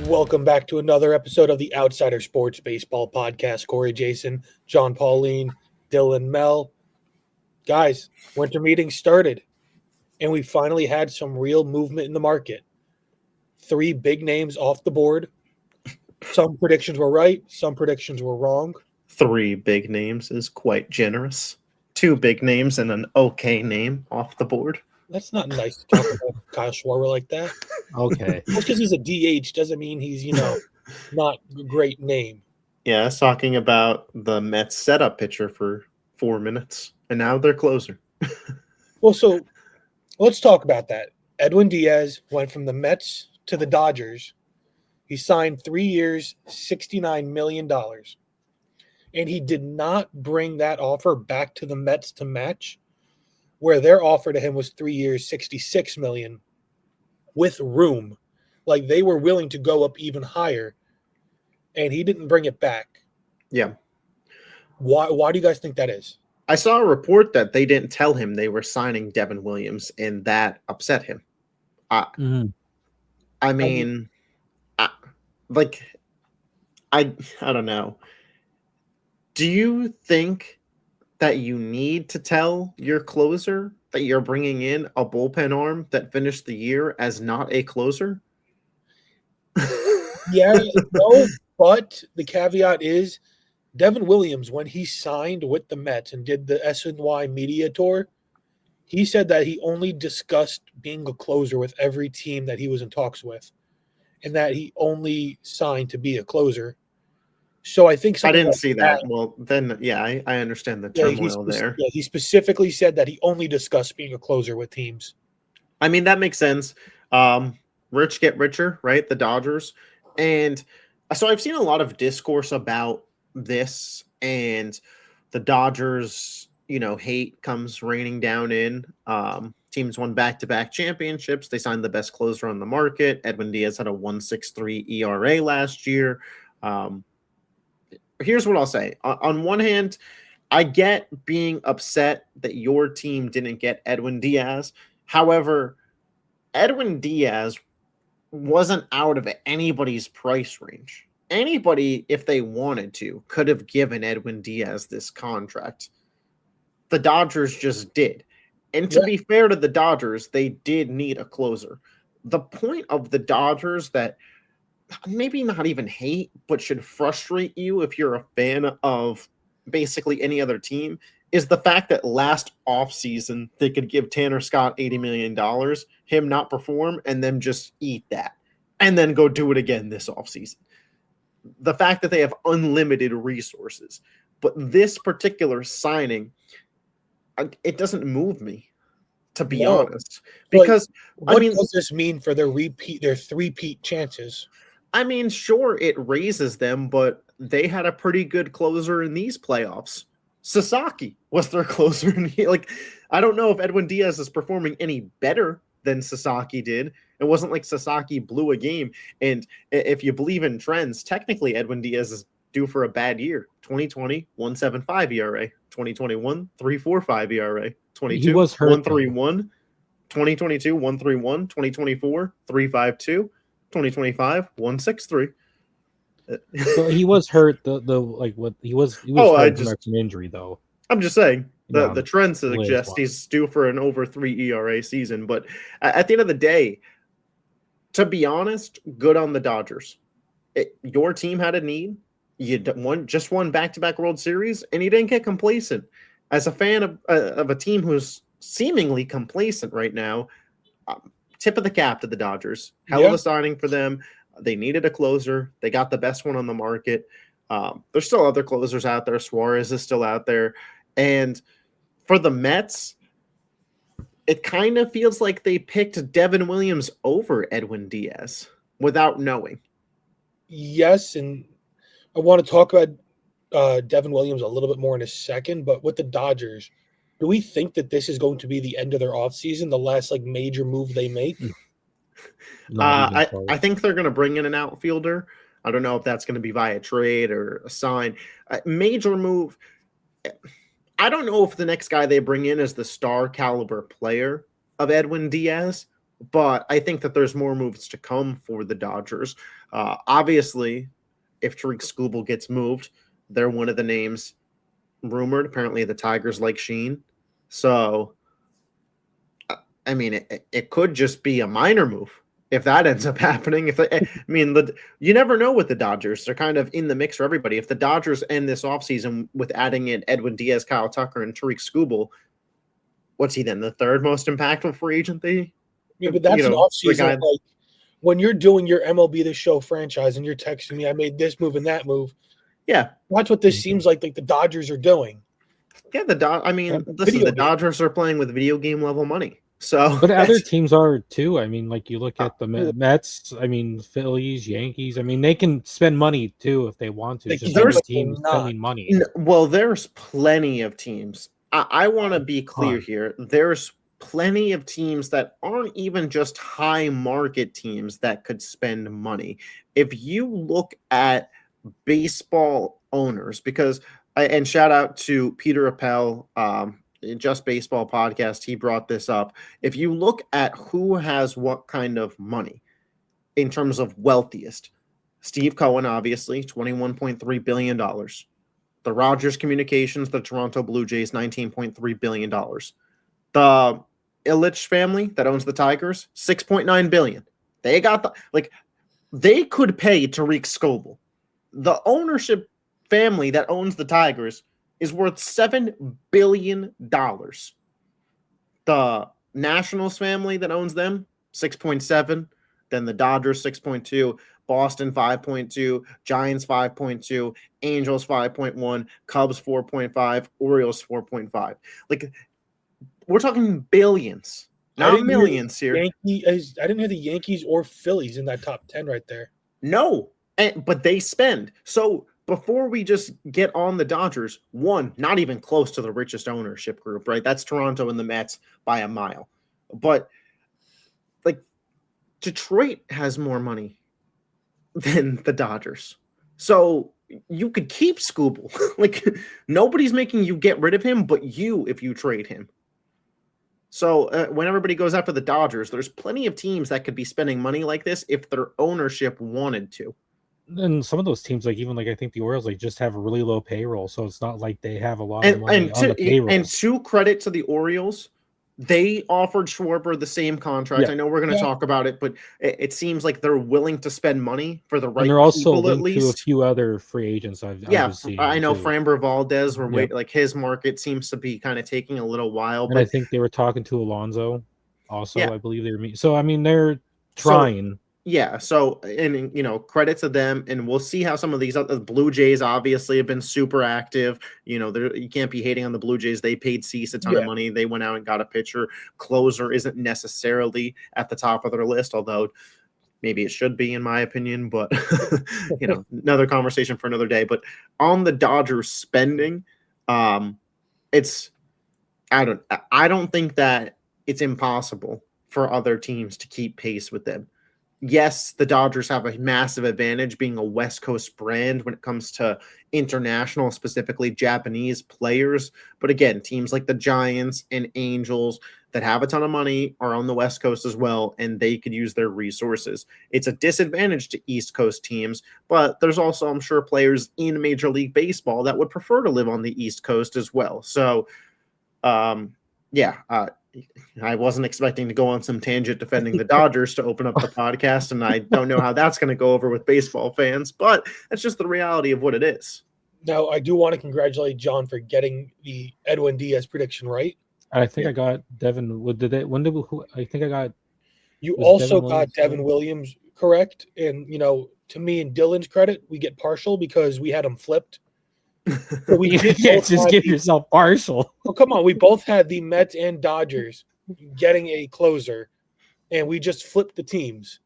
Welcome back to another episode of the Outsider Sports Baseball Podcast. Corey, Jason, John, Pauline, Dylan, Mel. Guys, winter meetings started, and we finally had some real movement in the market. 3 big names off the board. Some predictions were right, some predictions were wrong. 3 big names is quite generous. 2 big names and an okay name off the board. That's not nice to talk about Kyle Schwarber like that. Okay. Just because he's a DH doesn't mean he's, not a great name. Yeah, I was talking about the Mets setup pitcher for 4 minutes, and now they're closer. Well, so let's talk about that. Edwin Diaz went from the Mets to the Dodgers. He signed 3 years, $69 million. And he did not bring that offer back to the Mets to match, where their offer to him was 3 years, $66 million with room. Like they were willing to go up even higher, and he didn't bring it back. Yeah. Why do you guys think that is? I saw a report that they didn't tell him they were signing Devin Williams, and that upset him. I mean, I don't know. Do you think that you need to tell your closer that you're bringing in a bullpen arm that finished the year as not a closer? Yeah, no, but the caveat is Devin Williams, when he signed with the Mets and did the SNY media tour, he said that he only discussed being a closer with every team that he was in talks with, and that he only signed to be a closer. So I think I didn't see that. Well, then, yeah, I understand the turmoil there. Yeah, he specifically said that he only discussed being a closer with teams. I mean, that makes sense. Rich get richer, right? The Dodgers. And so I've seen a lot of discourse about this, and the Dodgers, hate comes raining down in. Teams won back-to-back championships. They signed the best closer on the market. Edwin Diaz had a 1.63 ERA last year. Here's what I'll say. On one hand, I get being upset that your team didn't get Edwin Diaz. However, Edwin Diaz wasn't out of anybody's price range. Anybody, if they wanted to, could have given Edwin Diaz this contract. The Dodgers just did. And to be fair to the Dodgers, they did need a closer. The point of the Dodgers that maybe not even hate, but should frustrate you if you're a fan of basically any other team, is the fact that last offseason they could give Tanner Scott $80 million, him not perform, and them just eat that, and then go do it again this offseason. The fact that they have unlimited resources. But this particular signing, it doesn't move me, to be honest. Because what does this mean for their three-peat chances? I mean, sure, it raises them, but they had a pretty good closer in these playoffs. Sasaki was their closer. I don't know if Edwin Diaz is performing any better than Sasaki did. It wasn't like Sasaki blew a game. And if you believe in trends, technically Edwin Diaz is due for a bad year. 2020, 1.75 ERA. 2021, 3.45 ERA. 22, 1.31. 2022, 1.31. 2024, 3.52. 2025, 1.63. So he was hurt. He was hurt from an injury though. I'm just saying the trend suggests he's due for an over 3 ERA season. But at the end of the day, to be honest, good on the Dodgers. Your team had a need. You won back-to-back World Series, and you didn't get complacent. As a fan of a team who's seemingly complacent right now, tip of the cap to the Dodgers. Hell of a signing for them. They needed a closer. They got the best one on the market. There's still other closers out there. Suarez is still out there. And for the Mets, it kind of feels like they picked Devin Williams over Edwin Diaz without knowing. Yes, and I want to talk about Devin Williams a little bit more in a second, but with the Dodgers, do we think that this is going to be the end of their offseason, the last major move they make? I think they're going to bring in an outfielder. I don't know if that's going to be via trade or a sign. Major move. I don't know if the next guy they bring in is the star caliber player of Edwin Diaz, But I think that there's more moves to come for the Dodgers. Obviously, if Tariq Skubal gets moved, they're one of the names rumored. Apparently, the Tigers like Sheen. So, I mean, it could just be a minor move if that ends up happening. You never know with the Dodgers. They're kind of in the mix for everybody. If the Dodgers end this offseason with adding in Edwin Diaz, Kyle Tucker, and Tariq Skubal, what's he then? The third most impactful free agent Yeah, but that's an offseason. Like when you're doing your MLB The Show franchise and you're texting me, I made this move and that move. Yeah, that's what this seems like the Dodgers are doing. Yeah, the Dodgers are playing with video game level money. So, but other teams are too. I mean, like you look at the Mets. I mean, Phillies, Yankees. I mean, they can spend money too if they want to. There's teams spending money. Well, there's plenty of teams. I want to be clear here. There's plenty of teams that aren't even just high market teams that could spend money. If you look at baseball owners, and shout out to Peter Appel, Just Baseball podcast, he brought this up. If you look at who has what kind of money in terms of wealthiest, Steve Cohen, obviously, $21.3 billion. The Rogers Communications, the Toronto Blue Jays, $19.3 billion. The Ilitch family that owns the Tigers, $6.9 billion. They got they could pay Tariq Skubal. The ownership family that owns the Tigers is worth $7 billion. The Nationals family that owns them, 6.7. Then the Dodgers, 6.2. Boston, 5.2. Giants, 5.2. Angels, 5.1. Cubs, 4.5. Orioles, 4.5. We're talking billions, not millions here. I didn't hear the Yankees or Phillies in that top 10 right there. No, but they spend. So before we just get on the Dodgers, one, not even close to the richest ownership group, right? That's Toronto and the Mets by a mile. But Detroit has more money than the Dodgers. So you could keep Skubal. Nobody's making you get rid of him, but you if you trade him. So when everybody goes after the Dodgers, there's plenty of teams that could be spending money like this if their ownership wanted to. And some of those teams, I think the Orioles, just have a really low payroll, so it's not like they have a lot of money on the payroll. And to credit to the Orioles, they offered Schwarber the same contract. Yeah. I know we're going to talk about it, but it seems like they're willing to spend money for the right and they're also people, at least. To a few other free agents. I know Framber Valdez. His market seems to be kind of taking a little while. And I think they were talking to Alonso also. Yeah. I believe they were meeting. So, I mean, they're trying. Credit to them, and we'll see how some of these other Blue Jays obviously have been super active. You can't be hating on the Blue Jays. They paid Cease a ton of money. They went out and got a pitcher. Closer isn't necessarily at the top of their list, although maybe it should be in my opinion, but another conversation for another day. But on the Dodgers spending, I don't think that it's impossible for other teams to keep pace with them. Yes, the Dodgers have a massive advantage being a West Coast brand when it comes to international, specifically Japanese players. But again, teams like the Giants and Angels that have a ton of money are on the West Coast as well, and they could use their resources. It's a disadvantage to East Coast teams, but there's also, I'm sure, players in Major League Baseball that would prefer to live on the East Coast as well. So, I wasn't expecting to go on some tangent defending the Dodgers to open up the podcast, and I don't know how that's going to go over with baseball fans, but that's just the reality of what it is. Now, I do want to congratulate John for getting the Edwin Diaz prediction right. I think I got Devin. I think I got. You also got Devin Williams correct, and to me and Dylan's credit, we get partial because we had him flipped. So we can't just give yourself partial. Well, come on, we both had the Mets and Dodgers getting a closer, and we just flipped the teams.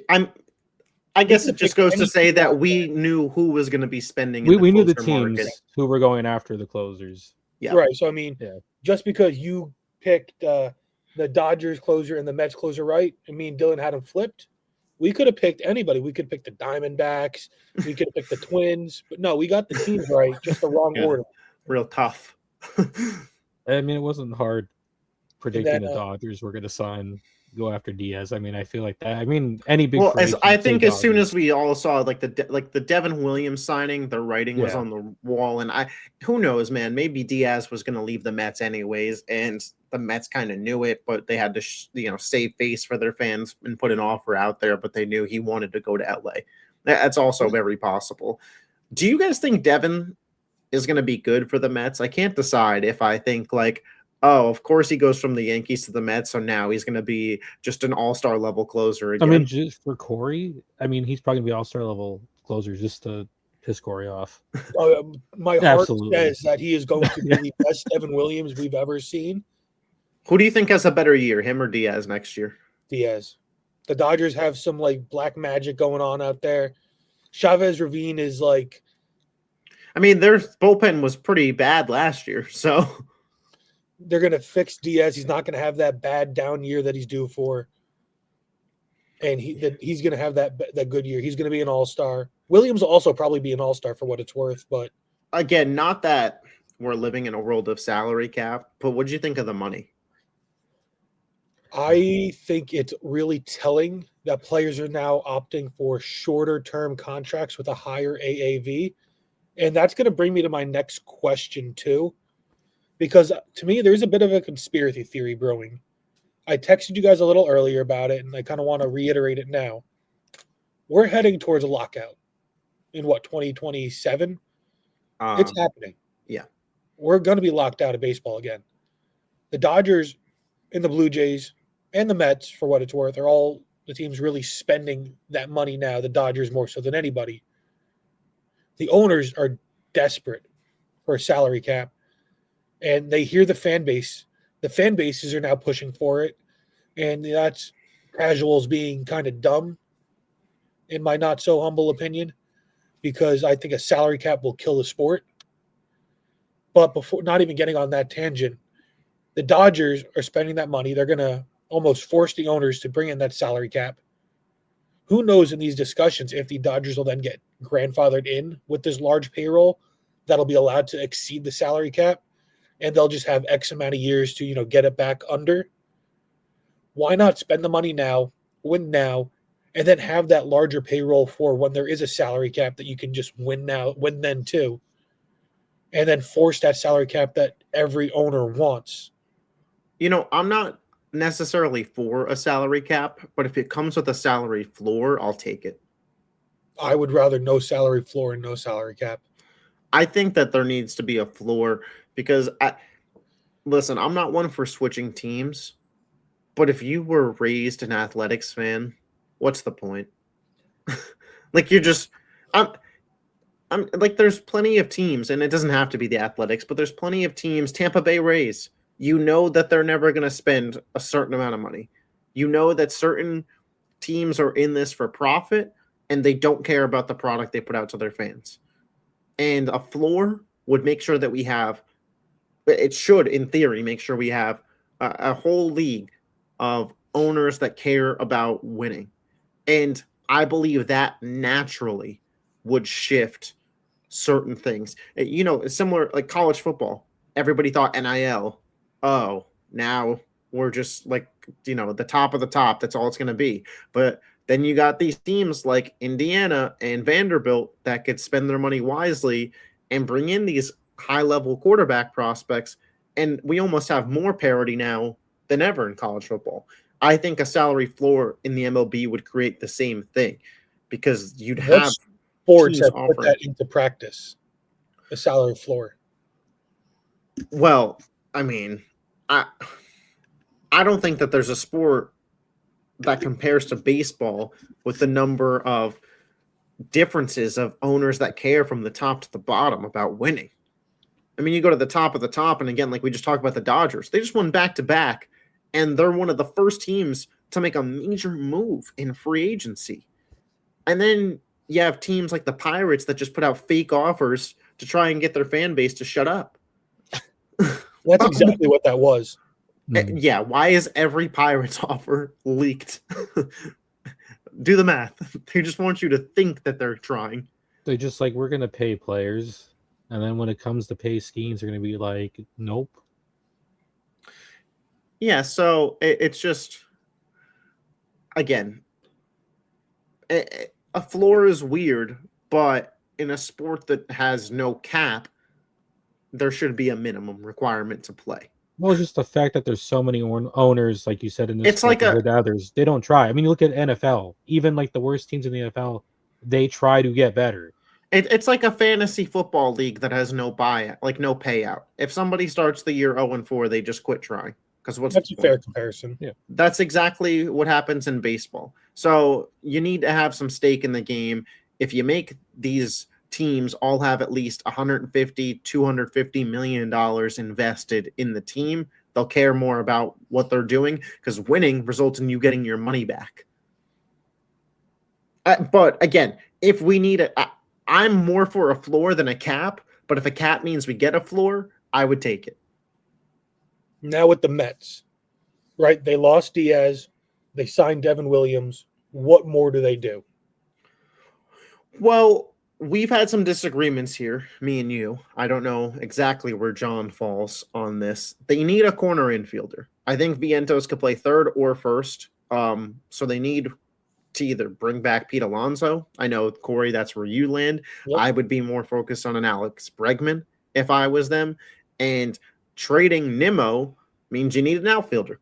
I guess it just goes to say that we knew who was going to be spending. We knew the teams who were going after the closers. Yeah, right. So just because you picked the Dodgers closer and the Mets closer right, and me and Dylan had them flipped. We could have picked anybody. We could pick the Diamondbacks. We could have picked the Twins. But no, we got the teams right, just the wrong order. Real tough. I mean, it wasn't hard. predicting then, the Dodgers were going to go after Diaz. I mean, I feel like that. I mean, any big Well, free as agent, I say think as soon as Dodgers. we all saw like the Devin Williams signing, the writing was Yeah. on the wall, and who knows, man, maybe Diaz was going to leave the Mets anyways, and the Mets kind of knew it, but they had to save face for their fans and put an offer out there, but they knew he wanted to go to LA. That's also very possible. Do you guys think Devin is going to be good for the Mets? I can't decide if I think like, oh, of course he goes from the Yankees to the Mets, so now he's going to be just an all-star level closer I again. mean, just for Corey, I mean, he's probably going to be all-star level closer just to piss Corey off. My heart Absolutely. says that he is going to be the best Devin Williams we've ever seen. Who do you think has a better year, him or Diaz next year? Diaz. The Dodgers have some like black magic going on out there. Chavez Ravine is like, I mean, their bullpen was pretty bad last year, so they're going to fix Diaz. He's not going to have that bad down year that he's due for. And he's going to have that good year. He's going to be an all-star. Williams will also probably be an all-star for what it's worth. But again, not that we're living in a world of salary cap, but what did you think of the money? I think it's really telling that players are now opting for shorter-term contracts with a higher AAV. And that's going to bring me to my next question, too. Because to me, there's a bit of a conspiracy theory brewing. I texted you guys a little earlier about it, and I kind of want to reiterate it now. We're heading towards a lockout in 2027? It's happening. Yeah. We're going to be locked out of baseball again. The Dodgers and the Blue Jays and the Mets, for what it's worth, are all the teams really spending that money now, the Dodgers more so than anybody. The owners are desperate for a salary cap, and they hear the fan base. The fan bases are now pushing for it, and that's casuals being kind of dumb, in my not so humble opinion, because I think a salary cap will kill the sport. But before, not even getting on that tangent, the Dodgers are spending that money. They're going to almost force the owners to bring in that salary cap. Who knows in these discussions if the Dodgers will then get grandfathered in with this large payroll that'll be allowed to exceed the salary cap, and they'll just have X amount of years to, get it back under. Why not spend the money now, win now, and then have that larger payroll for when there is a salary cap that you can just win now, win then too, and then force that salary cap that every owner wants. I'm not necessarily for a salary cap, but if it comes with a salary floor, I'll take it. I would rather no salary floor and no salary cap. I think that there needs to be a floor because I'm not one for switching teams, but if you were raised an athletics fan, what's the point? Like I'm like, there's plenty of teams, and it doesn't have to be the Athletics, but there's plenty of teams. Tampa Bay Rays, you know that they're never going to spend a certain amount of money. You know that certain teams are in this for profit, and they don't care about the product they put out to their fans. And a floor would make sure that we have, it should, in theory, make sure we have a whole league of owners that care about winning. And I believe that naturally would shift certain things. It's similar like college football. Everybody thought NIL. Oh, now we're just like, the top of the top. That's all it's going to be. But then you got these teams like Indiana and Vanderbilt that could spend their money wisely and bring in these high-level quarterback prospects. And we almost have more parity now than ever in college football. I think a salary floor in the MLB would create the same thing because you'd have sports teams have put offering that into practice, a salary floor. Well, I mean, I don't think that there's a sport that compares to baseball with the number of differences of owners that care from the top to the bottom about winning. I mean, you go to the top of the top, and again, like we just talked about the Dodgers, they just won back-to-back, and they're one of the first teams to make a major move in free agency. And then you have teams like the Pirates that just put out fake offers to try and get their fan base to shut up. That's exactly what that was. Yeah, why is every Pirates offer leaked? Do the math. They just want you to think that they're trying. They just like, we're going to pay players. And then when it comes to pay schemes, they're going to be like, nope. Yeah, so it's just, again, a floor is weird, but in a sport that has no cap, there should be a minimum requirement to play. Well, it's just the fact that there's so many owners, like you said, in this It's sport like compared to others. They don't try. I mean, you look at NFL. Even like the worst teams in the NFL, they try to get better. it's like a fantasy football league that has no buyout, like no payout. If somebody starts the year 0-4, they just quit trying. Because what's That's the a point? fair comparison. Yeah. That's exactly what happens in baseball. So you need to have some stake in the game. If you make these teams all have at least 150, 250 million dollars invested in the team, they'll care more about what they're doing, because winning results in you getting your money back. But again, if we need I'm more for a floor than a cap, but if a cap means we get a floor, I would take it. Now with the Mets, right? They lost Diaz. They signed Devin Williams. What more do they do? Well, we've had some disagreements here, me and you. I don't know exactly where John falls on this. They need a corner infielder. I think Vientos could play third or first. So they need to either bring back Pete Alonso. I know, Corey, that's where you land. Yep. I would be more focused on an Alex Bregman if I was them. And trading Nimmo means you need an outfielder.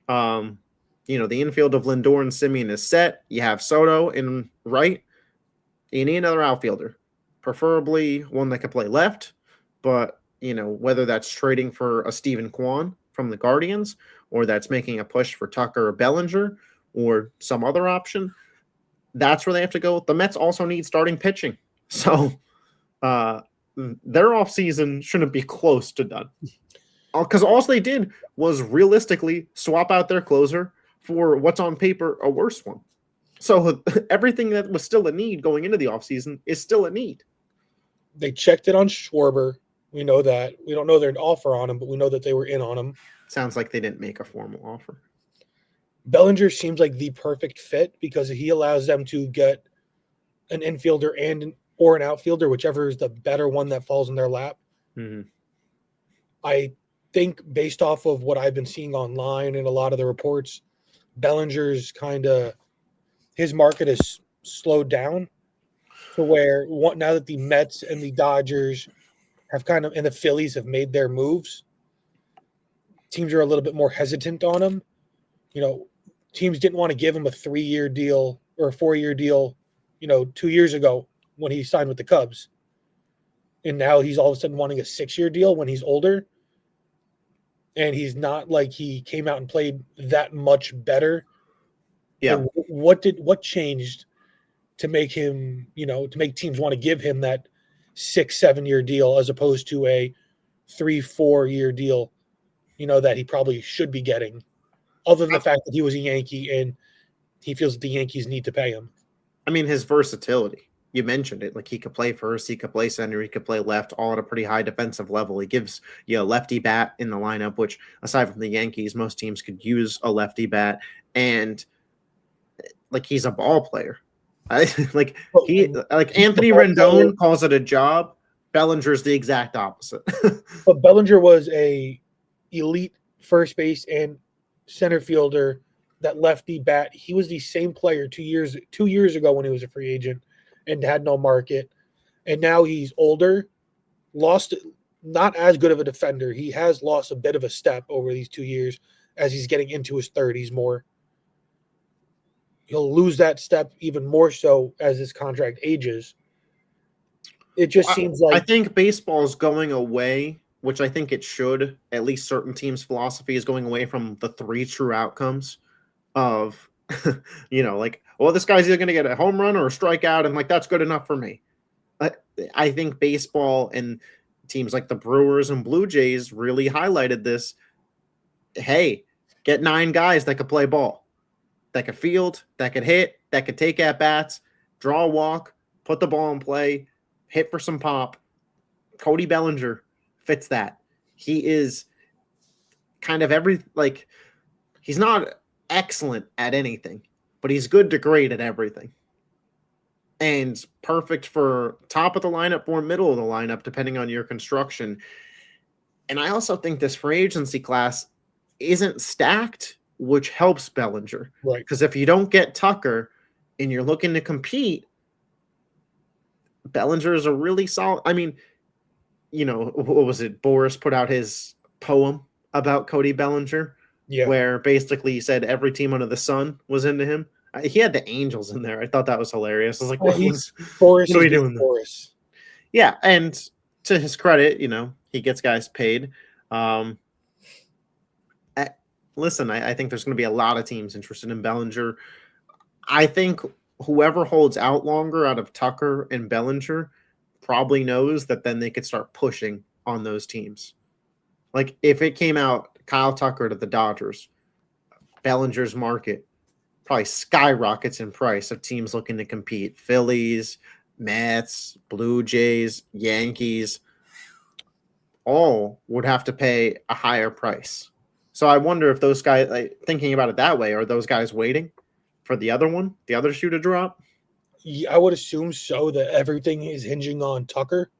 The infield of Lindor and Simeon is set. You have Soto in right. You need another outfielder, preferably one that can play left. But, whether that's trading for a Steven Kwan from the Guardians, or that's making a push for Tucker or Bellinger, or some other option, that's where they have to go. The Mets also need starting pitching. So their offseason shouldn't be close to done. Because all they did was realistically swap out their closer for what's on paper a worse one. So everything that was still a need going into the offseason is still a need. They checked it on Schwarber. We know that. We don't know their offer on him, but we know that they were in on him. Sounds like they didn't make a formal offer. Bellinger seems like the perfect fit because he allows them to get an infielder or an outfielder, whichever is the better one that falls in their lap. Mm-hmm. I think based off of what I've been seeing online and a lot of the reports, Bellinger's his market has slowed down to where now that the Mets and the Dodgers have and the Phillies have made their moves, teams are a little bit more hesitant on him. Teams didn't want to give him a 3-year deal or a 4-year deal, 2 years ago when he signed with the Cubs. And now he's all of a sudden wanting a 6-year deal when he's older. And he's not like he came out and played that much better. Yeah. What changed to make him, to make teams want to give him that 6-7-year deal as opposed to a 3-4-year deal, that he probably should be getting, other than the fact that he was a Yankee and he feels that the Yankees need to pay him. I mean, his versatility. You mentioned it. Like, he could play first, he could play center, he could play left, all at a pretty high defensive level. He gives you a lefty bat in the lineup, which, aside from the Yankees, most teams could use a lefty bat. And he's a ball player. Anthony Rendon calls it a job. Bellinger's the exact opposite. But Bellinger was a elite first base and center fielder, that lefty bat. He was the same player 2 years ago when he was a free agent and had no market. And now he's older, lost, not as good of a defender. He has lost a bit of a step over these 2 years as he's getting into his 30s more. He'll lose that step even more so as his contract ages. It just seems like... I think baseball is going away, which I think it should. At least certain teams' philosophy is going away from the 3 true outcomes of, this guy's either going to get a home run or a strikeout, and that's good enough for me. I think baseball and teams like the Brewers and Blue Jays really highlighted this. Hey, get 9 guys that could play ball, that could field, that could hit, that could take at bats, draw a walk, put the ball in play, hit for some pop. Cody Bellinger fits that. He is kind of he's not excellent at anything, but he's good to great at everything. And perfect for top of the lineup or middle of the lineup, depending on your construction. And I also think this free agency class, isn't stacked, which helps Bellinger. Right. Because if you don't get Tucker and you're looking to compete, Bellinger is a really solid. I mean, what was it? Boris put out his poem about Cody Bellinger, Yeah. where basically he said every team under the sun was into him. He had the Angels in there. I thought that was hilarious. I was like, Boris what are we is doing? Boris. Yeah, and to his credit, he gets guys paid. Listen, I think there's going to be a lot of teams interested in Bellinger. I think whoever holds out longer out of Tucker and Bellinger probably knows that then they could start pushing on those teams. Like if it came out Kyle Tucker to the Dodgers, Bellinger's market probably skyrockets in price of teams looking to compete. Phillies, Mets, Blue Jays, Yankees, all would have to pay a higher price. So I wonder if those guys, thinking about it that way, are those guys waiting for the other shoe to drop? Yeah, I would assume so, that everything is hinging on Tucker.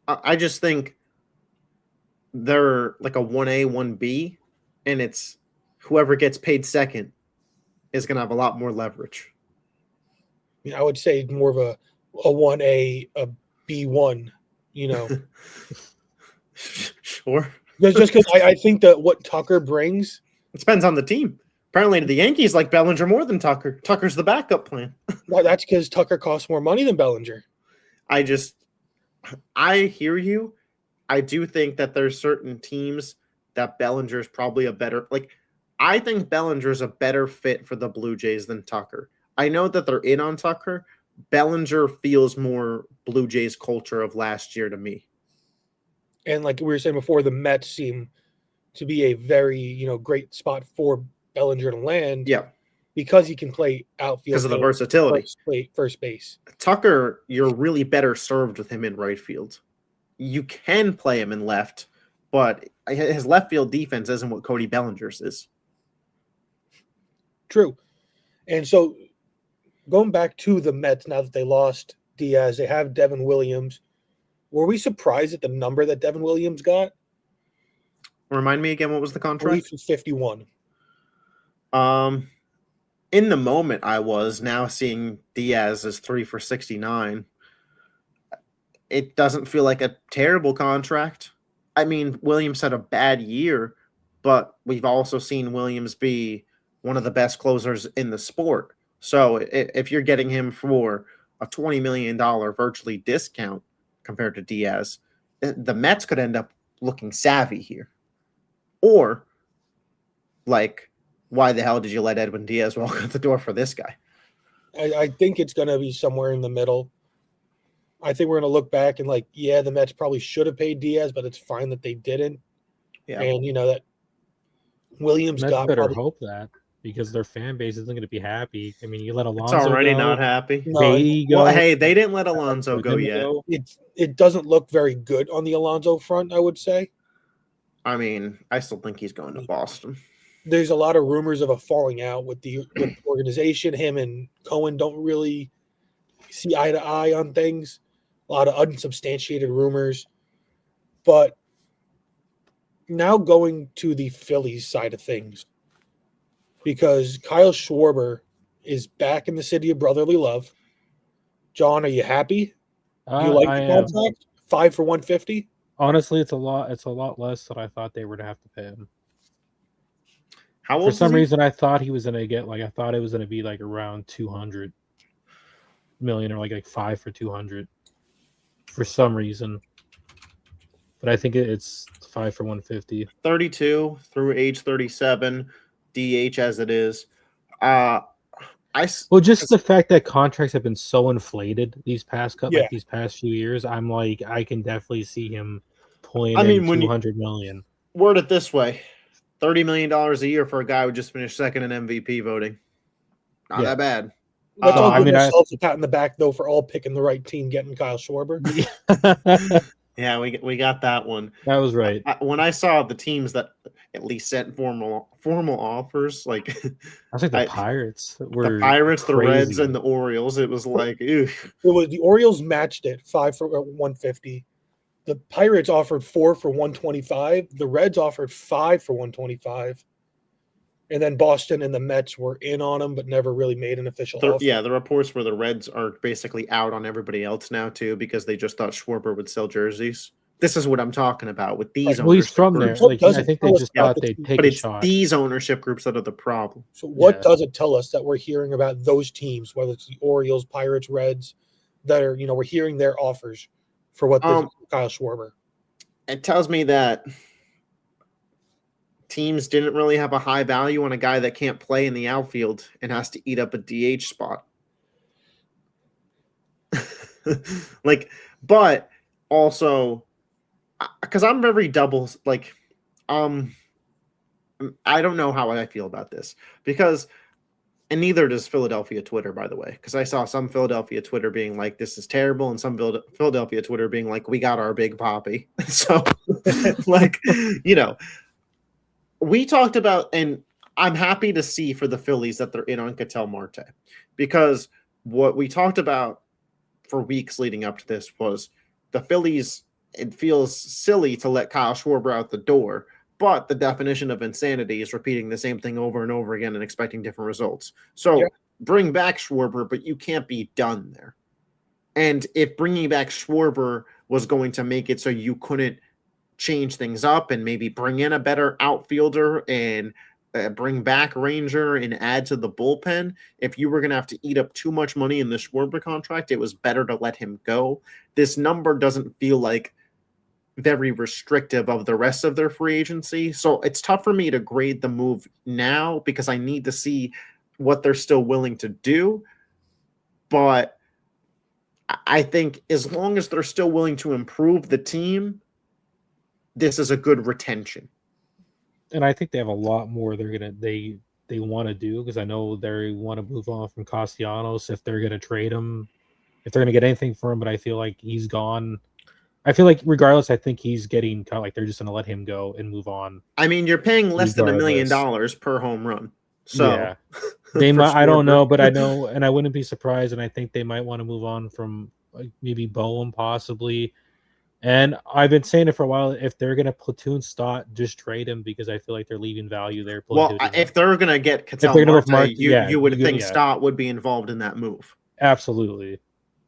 I just think they're like a 1A, 1B, and it's whoever gets paid second is going to have a lot more leverage. I would say more of a 1A, a B1, Sure. Just because I think that what Tucker brings. It depends on the team. Apparently, the Yankees like Bellinger more than Tucker. Tucker's the backup plan. Well, that's because Tucker costs more money than Bellinger. I hear you. I do think that there's certain teams that Bellinger is probably a better, I think Bellinger is a better fit for the Blue Jays than Tucker. I know that they're in on Tucker. Bellinger feels more Blue Jays culture of last year to me. And like we were saying before, the Mets seem to be a very, great spot for Bellinger to land. Yeah. Because he can play outfield. Because of the versatility. First base. Tucker, you're really better served with him in right field. You can play him in left, but his left field defense isn't what Cody Bellinger's is. True. And so going back to the Mets, now that they lost Diaz, they have Devin Williams. Were we surprised at the number that Devin Williams got? Remind me again, what was the contract? 51. In the moment, I was now seeing Diaz as 3 for 69. It doesn't feel like a terrible contract. I mean, Williams had a bad year, but we've also seen Williams be one of the best closers in the sport. So if you're getting him for a $20 million virtually discount compared to Diaz, the Mets could end up looking savvy here. Or, why the hell did you let Edwin Diaz walk out the door for this guy? I think it's going to be somewhere in the middle. I think we're going to look back and the Mets probably should have paid Diaz, but it's fine that they didn't. Yeah. And, that Williams Mets got better hope that, because their fan base isn't going to be happy. I mean, you let Alonso It's already go, not happy. No, Well, hey, they didn't let Alonso go yet. It doesn't look very good on the Alonso front, I would say. I mean, I still think he's going to Boston. There's a lot of rumors of a falling out with the organization. Him and Cohen don't really see eye to eye on things. A lot of unsubstantiated rumors. But now going to the Phillies side of things, because Kyle Schwarber is back in the city of brotherly love. John, are you happy? Do you like the contract? 5 for 150? Honestly, it's a lot less than I thought they were to have to pay him. How old? For some reason, I thought he was gonna get I thought it was gonna be around 200 million or like 5 for 200 for some reason. But I think it's 5 for 150. 32 through age 37, DH as it is. Just the fact that contracts have been so inflated these past these past few years, I'm I can definitely see him pulling in 200 million. Word it this way. $30 million a year for a guy who just finished second in MVP voting. Not that bad. Let's all give ourselves a pat in the back, though, for all picking the right team, getting Kyle Schwarber. Yeah, we got that one. That was right. When I saw the teams that at least sent formal offers, I was the Pirates. The Pirates, crazy. The Reds, and the Orioles. It was ew. It was the Orioles matched it 5 for 150. The Pirates offered 4 for 125. The Reds offered 5 for 125. And then Boston and the Mets were in on him, but never really made an official offer. Yeah, the reports where the Reds are basically out on everybody else now too because they just thought Schwarber would sell jerseys. This is what I'm talking about with these. Well, he's from there. groups. Like, I think they just thought they'd take But a it's shot. these ownership groups that are the problem. So what does it tell us that we're hearing about those teams, whether it's the Orioles, Pirates, Reds, that are, we're hearing their offers for what this Kyle Schwarber? It tells me that teams didn't really have a high value on a guy that can't play in the outfield and has to eat up a DH spot. But also, because I'm very doubles, I don't know how I feel about this because, and neither does Philadelphia Twitter, by the way, because I saw some Philadelphia Twitter being like, this is terrible, and some Philadelphia Twitter being like, we got our big poppy. So, we talked about, and I'm happy to see for the Phillies that they're in on Ketel Marte, because what we talked about for weeks leading up to this was the Phillies, it feels silly to let Kyle Schwarber out the door, but the definition of insanity is repeating the same thing over and over again and expecting different results. So bring back Schwarber, but you can't be done there. And if bringing back Schwarber was going to make it so you couldn't change things up and maybe bring in a better outfielder and bring back Ranger and add to the bullpen, if you were going to have to eat up too much money in the Schwarber contract, it was better to let him go. This number doesn't feel like very restrictive of the rest of their free agency. So it's tough for me to grade the move now because I need to see what they're still willing to do. But I think as long as they're still willing to improve the team, this is a good retention. And I think they have a lot more they want to do, because I know they want to move on from Castellanos if they're going to trade him, if they're going to get anything for him. But I feel like he's gone. I feel like regardless, I think he's getting kind of like they're just going to let him go and move on. I mean, you're paying less than $1 million per home run. So yeah, they might. I don't know, but I know, and I wouldn't be surprised. And I think they might want to move on from like maybe Bowen possibly. And I've been saying it for a while. If they're going to platoon Stott, just trade him, because I feel like they're leaving value there. Well, if they're going to get Ketel Marte, you would think Stott would be involved in that move. Absolutely.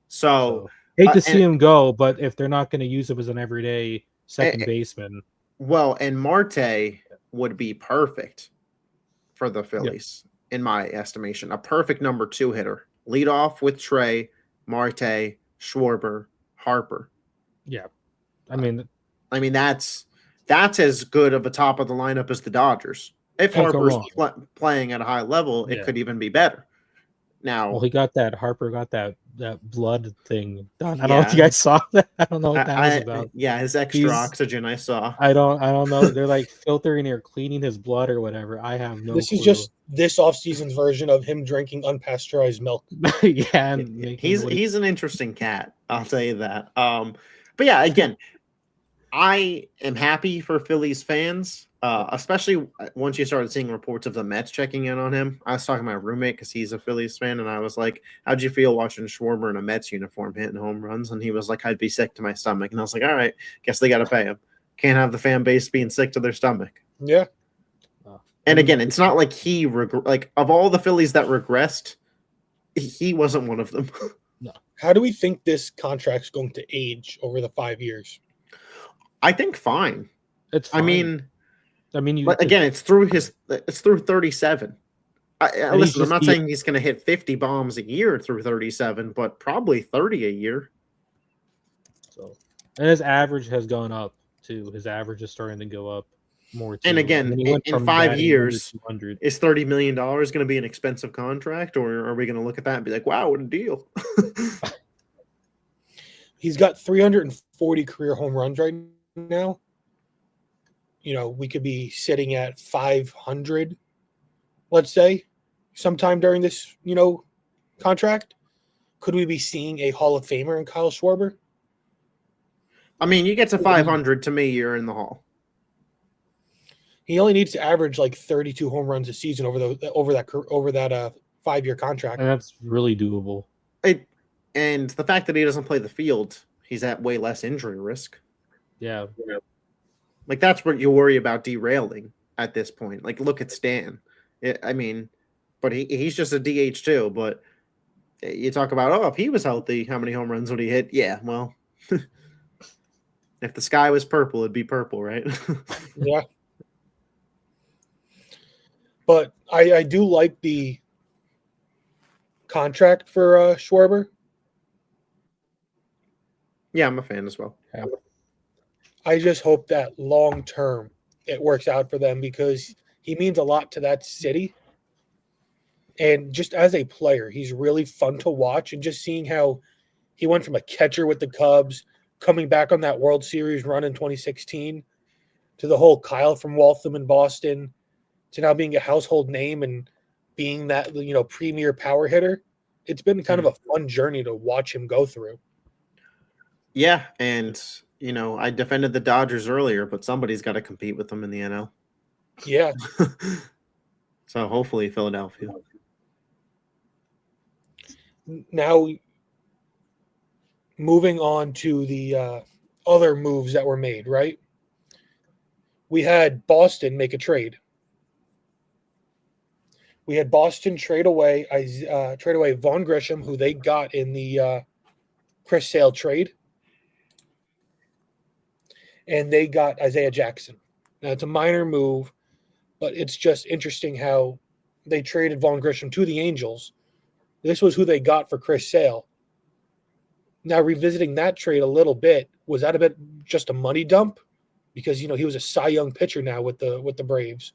So hate to see him go, but if they're not going to use him as an everyday second baseman. Well, and Marte would be perfect for the Phillies, in my estimation. A perfect number 2 hitter. Lead off with Trey, Marte, Schwarber, Harper. Yeah. I mean that's as good of a top of the lineup as the Dodgers. If Harper's playing at a high level, it could even be better. Now, well, Harper got that blood thing done. I don't know if you guys saw that. I don't know what that was about. Yeah, his extra oxygen I saw. I don't know. They're like filtering or cleaning his blood or whatever. I have no This clue. is just this offseason's version of him drinking unpasteurized milk. Yeah, he's an interesting cat, I'll tell you that. But yeah, again, I am happy for Phillies fans, especially once you started seeing reports of the Mets checking in on him. I was talking to my roommate because he's a Phillies fan, and I was like, how'd you feel watching Schwarber in a Mets uniform hitting home runs? And he was like, I'd be sick to my stomach. And I was like, all right, guess they got to pay him. Can't have the fan base being sick to their stomach. Yeah. And again, it's not like of all the Phillies that regressed, he wasn't one of them. No. How do we think this contract's going to age over the 5 years? I think fine. It's fine. But again, it's through 37. Listen, I'm not saying he's going to hit 50 bombs a year through 37, but probably 30 a year. So, and his average has gone up too. His average is starting to go up more. Too. And again, in 5 years, is $30 million going to be an expensive contract, or are we going to look at that and be like, wow, what a deal? He's got 340 career home runs right now. We could be sitting at 500, let's say, sometime during this, contract. Could we be seeing a Hall of Famer in Kyle Schwarber? I mean, you get to 500, to me, you're in the Hall. He only needs to average like 32 home runs a season over that 5-year contract. And that's really doable. And the fact that he doesn't play the field, he's at way less injury risk. Yeah. Like, that's what you worry about derailing at this point. Like, look at Stan. I mean, but he's just a DH too. But you talk about, oh, if he was healthy, how many home runs would he hit? Yeah, well, if the sky was purple, it'd be purple, right? Yeah. But I do like the contract for Schwarber. Yeah, I'm a fan as well. Yeah. I just hope that long term it works out for them because he means a lot to that city. And just as a player, he's really fun to watch. And just seeing how he went from a catcher with the Cubs, coming back on that World Series run in 2016, to the whole Kyle from Waltham in Boston, to now being a household name and being that premier power hitter. It's been kind of a fun journey to watch him go through. Yeah, and I defended the Dodgers earlier, but somebody's got to compete with them in the NL. Yeah. So hopefully Philadelphia. Now, moving on to the other moves that were made, right? We had Boston make a trade. We had Boston trade away Vaughn Grisham, who they got in the Chris Sale trade, and they got Isaiah Jackson. Now, it's a minor move, but it's just interesting how they traded Vaughn Grisham to the Angels. This was who they got for Chris Sale. Now, revisiting that trade a little bit, was that a bit just a money dump? Because he was a Cy Young pitcher now with the Braves.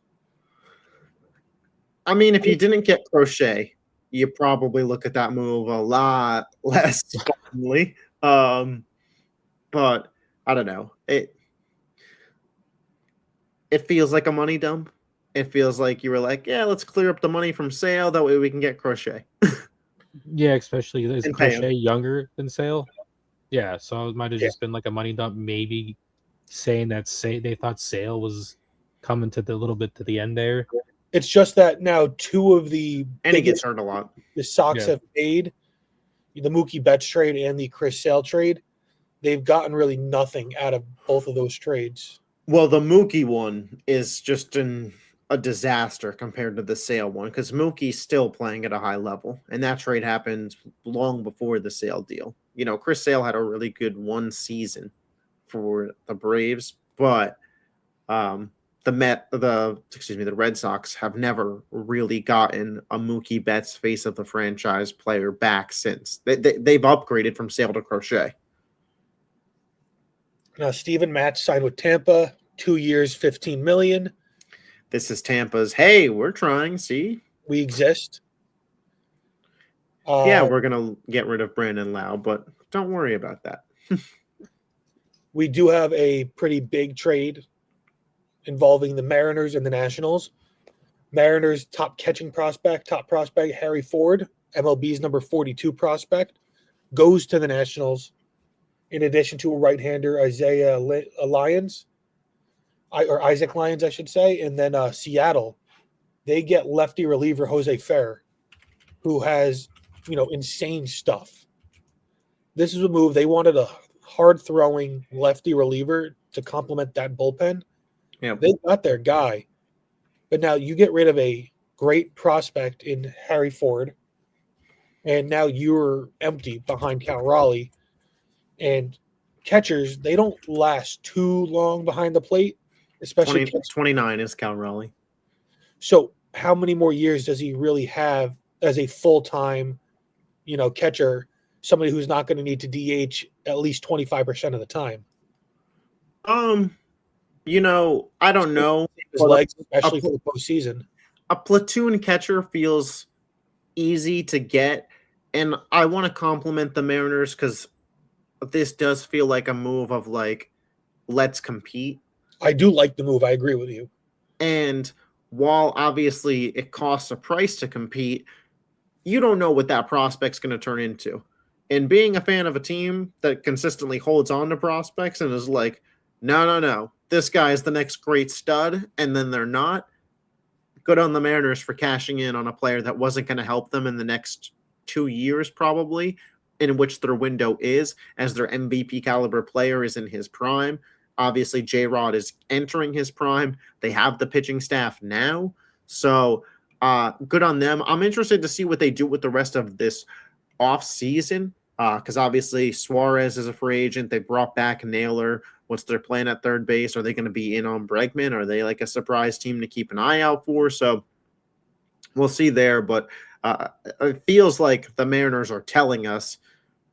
I mean, if you didn't get Crochet, you probably look at that move a lot less fondly. But I don't know. It feels like a money dump. It feels like you were like, yeah, let's clear up the money from Sale. That way we can get Crochet. Yeah, especially is And pay him. Crochet younger than Sale? Yeah, so it might have just been like a money dump, maybe saying that they thought Sale was coming to the little bit to the end there. It's just that now two of the And he gets hurt a lot. The Sox have made the Mookie Betts trade and the Chris Sale trade. They've gotten really nothing out of both of those trades. Well, the Mookie one is just a disaster compared to the Sale one because Mookie's still playing at a high level, and that trade happened long before the Sale deal. Chris Sale had a really good one season for the Braves, but the Red Sox have never really gotten a Mookie Betts face of the franchise player back since. They've upgraded from Sale to Crochet. Now, Steven Matz signed with Tampa, 2 years, $15 million. This is Tampa's, hey, we're trying, see? We exist. Yeah, we're going to get rid of Brandon Lau, but don't worry about that. We do have a pretty big trade involving the Mariners and the Nationals. Mariners' top prospect, Harry Ford, MLB's number 42 prospect, goes to the Nationals, in addition to a right-hander, Isaac Lyons, I should say, and then Seattle. They get lefty reliever Jose Ferrer, who has, insane stuff. This is a move. They wanted a hard-throwing lefty reliever to complement that bullpen. Yeah, they got their guy. But now you get rid of a great prospect in Harry Ford, and now you're empty behind Cal Raleigh. And catchers, they don't last too long behind the plate, especially 29 is Cal Raleigh. So how many more years does he really have as a full-time, catcher, somebody who's not going to need to DH at least 25% of the time? I don't know. His legs, especially for the postseason. A platoon catcher feels easy to get, and I want to compliment the Mariners because this does feel like a move of let's compete. I do like the move. I agree with you. And while obviously it costs a price to compete, you don't know what that prospect's going to turn into. And being a fan of a team that consistently holds on to prospects and is like, no, this guy is the next great stud, and then they're not. Good on the Mariners for cashing in on a player that wasn't going to help them in the next 2 years, probably, in which their window is, as their MVP caliber player is in his prime. Obviously, J-Rod is entering his prime. They have the pitching staff now. So good on them. I'm interested to see what they do with the rest of this offseason because obviously Suarez is a free agent. They brought back Naylor. What's their plan at third base? Are they going to be in on Bregman? Are they like a surprise team to keep an eye out for? So we'll see there. But it feels like the Mariners are telling us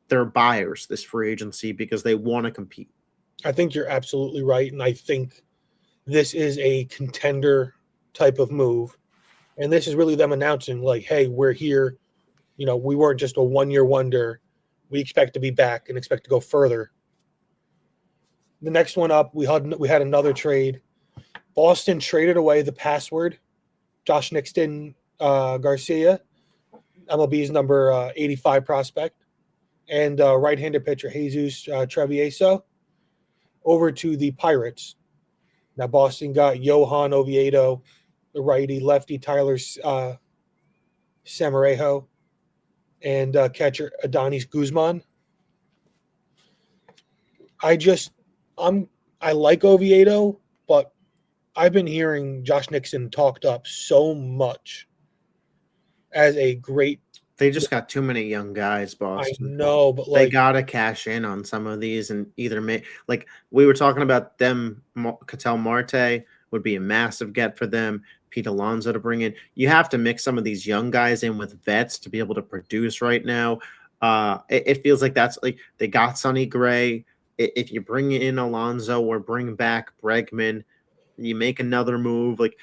they're buyers this free agency because they want to compete. I think you're absolutely right. And I think this is a contender type of move. And this is really them announcing, like, hey, we're here. You know, we weren't just a one-year wonder. We expect to be back and expect to go further. The next one up, we had another trade. Boston traded away the password, Josh Nixon Garcia, MLB's number 85 prospect, and right-handed pitcher Jesus Travieso over to the Pirates. Now Boston got Johan Oviedo, the righty, lefty Tyler Samarejo, and catcher Adonis Guzman. I like Oviedo, but I've been hearing Josh Nixon talked up so much as a great. They just got too many young guys, Boston. I know, but they gotta cash in on some of these and either make, like we were talking about them. Ketel Marte would be a massive get for them. Pete Alonso to bring in. You have to mix some of these young guys in with vets to be able to produce right now. It feels like that's like they got Sonny Gray. If you bring in Alonso or bring back Bregman, you make another move. Like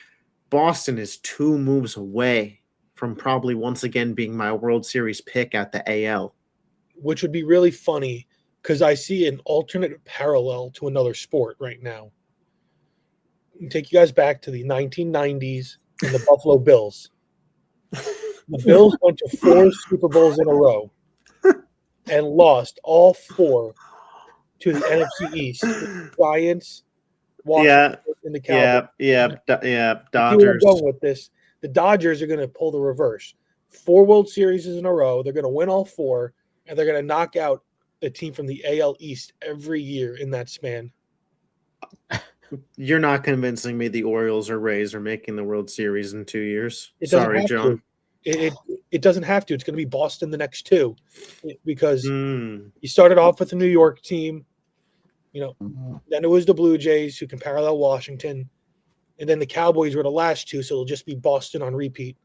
Boston is 2 moves away from probably once again being my World Series pick at the AL. Which would be really funny because I see an alternate parallel to another sport right now. Take you guys back to the 1990s and the Buffalo Bills. The Bills went to 4 Super Bowls in a row and lost all 4 to the NFC East. The Giants, Washington, and the Cowboys. Yeah. Dodgers. You were going with this. The Dodgers are going to pull the reverse. 4 World Series in a row. They're going to win all 4, and they're going to knock out a team from the AL East every year in that span. You're not convincing me the Orioles or Rays are making the World Series in 2 years. Sorry, John. It doesn't have to. It's going to be Boston the next 2 because you started off with the New York team. You know, then it was the Blue Jays who can parallel Washington, and then the Cowboys were the last 2, so it'll just be Boston on repeat.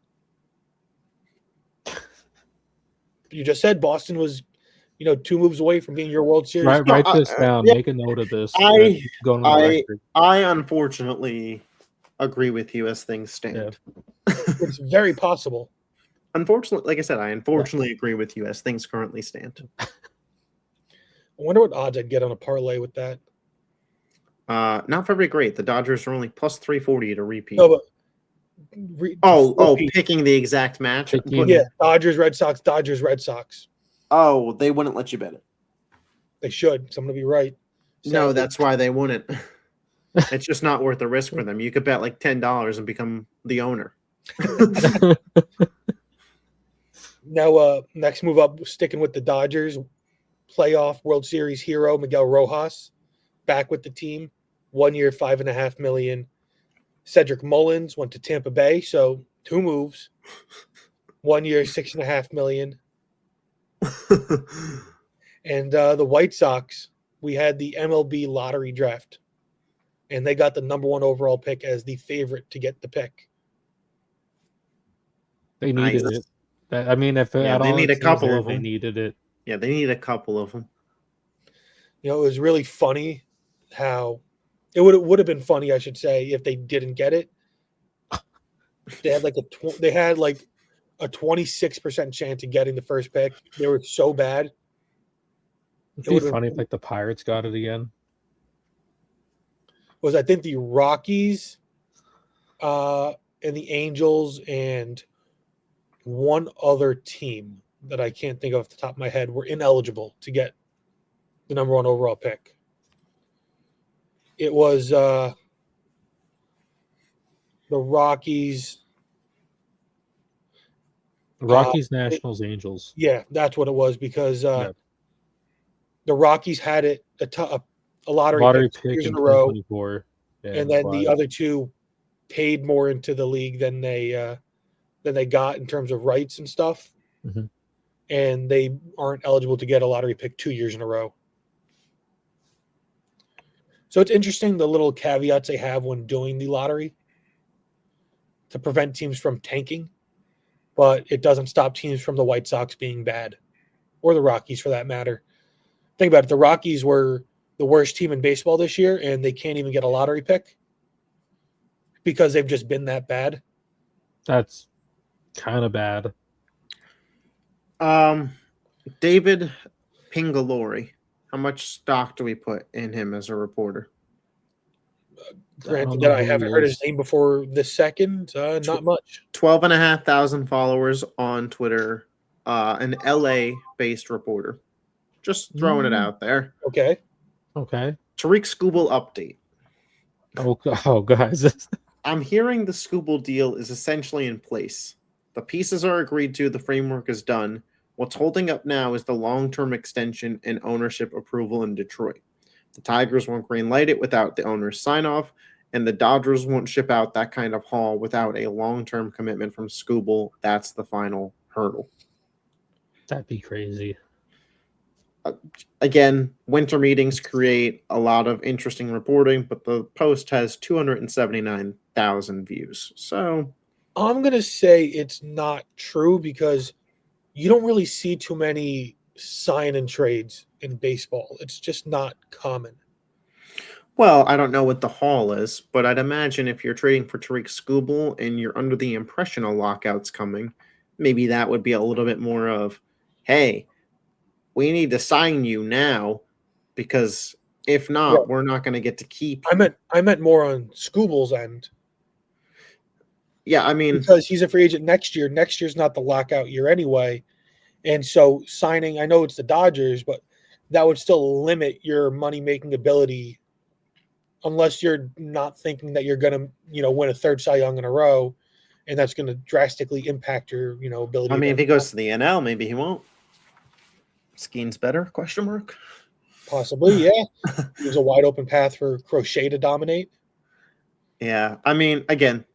You just said Boston was, 2 moves away from being your World Series. Write this down. Make a note of this. I unfortunately agree with you as things stand. Yeah. It's very possible. Unfortunately, like I said, I unfortunately agree with you as things currently stand. I wonder what odds I'd get on a parlay with that. Not very great. The Dodgers are only plus 340 to repeat. No, but picking the exact match. Yeah, Dodgers, Red Sox, Dodgers, Red Sox. Oh, they wouldn't let you bet it. They should. So I'm going to be right. No, that's why they wouldn't. It's just not worth the risk for them. You could bet like $10 and become the owner. Now, next move up, sticking with the Dodgers, playoff World Series hero Miguel Rojas, back with the team, 1 year, $5.5 million. Cedric Mullins went to Tampa Bay, so 2 moves, 1 year, $6.5 million. And the White Sox, we had the MLB lottery draft, and they got the number 1 overall pick as the favorite to get the pick. They needed it. I mean, they need a couple of them. They needed it. Yeah, they need a couple of them. It was really funny how it would have been funny, I should say, if they didn't get it. They had like a 26% chance of getting the first pick. They were so bad. It'd be funny if the Pirates got it again. Was I think the Rockies, and the Angels and one other team that I can't think of off the top of my head were ineligible to get the number 1 overall pick. It was the Rockies. Nationals, Angels. Yeah, that's what it was because the Rockies had it a lottery Lottery pick 2 pick years in in a row, 2024. and then the other two paid more into the league than they got in terms of rights and stuff, Mhm. and they aren't eligible to get a lottery pick 2 years in a row. So it's interesting the little caveats they have when doing the lottery to prevent teams from tanking, but it doesn't stop teams from the White Sox being bad, or the Rockies for that matter. Think about it. The Rockies were the worst team in baseball this year, and they can't even get a lottery pick because they've just been that bad. That's kind of bad. David Pingalori. How much stock do we put in him as a reporter? Granted know that I who he haven't heard his is. name before this second, not much. 12,500 followers on Twitter. An LA-based reporter. Just throwing it out there. Okay. Okay. Tariq Skubal update. Oh, guys. I'm hearing the Skubal deal is essentially in place. The pieces are agreed to, the framework is done. What's holding up now is the long-term extension and ownership approval in Detroit. The Tigers won't greenlight it without the owner's sign-off, and the Dodgers won't ship out that kind of haul without a long-term commitment from Skubal. That's the final hurdle. That'd be crazy. Again, winter meetings create a lot of interesting reporting, but the post has 279,000 views. So I'm going to say it's not true because you don't really see too many sign and trades in baseball. It's just not common. well, I don't know what the haul is, but I'd imagine if you're trading for Tariq Skubal and you're under the impression a lockout's coming, maybe that would be a little bit more of, hey, we need to sign you now because if not, Right. we're not going to get to keep you. I meant more on Scubal's end Yeah, I mean, because he's a free agent next year. Next year's not the lockout year anyway. And so signing, I know it's the Dodgers, but that would still limit your money making ability unless you're not thinking that you're going to, win a third Cy Young in a row, and that's going to drastically impact your, ability. I mean, if he goes to the NL, maybe he won't. Skiing's better? Question mark. Possibly, yeah. There's a wide open path for Crochet to dominate. Yeah, I mean, again,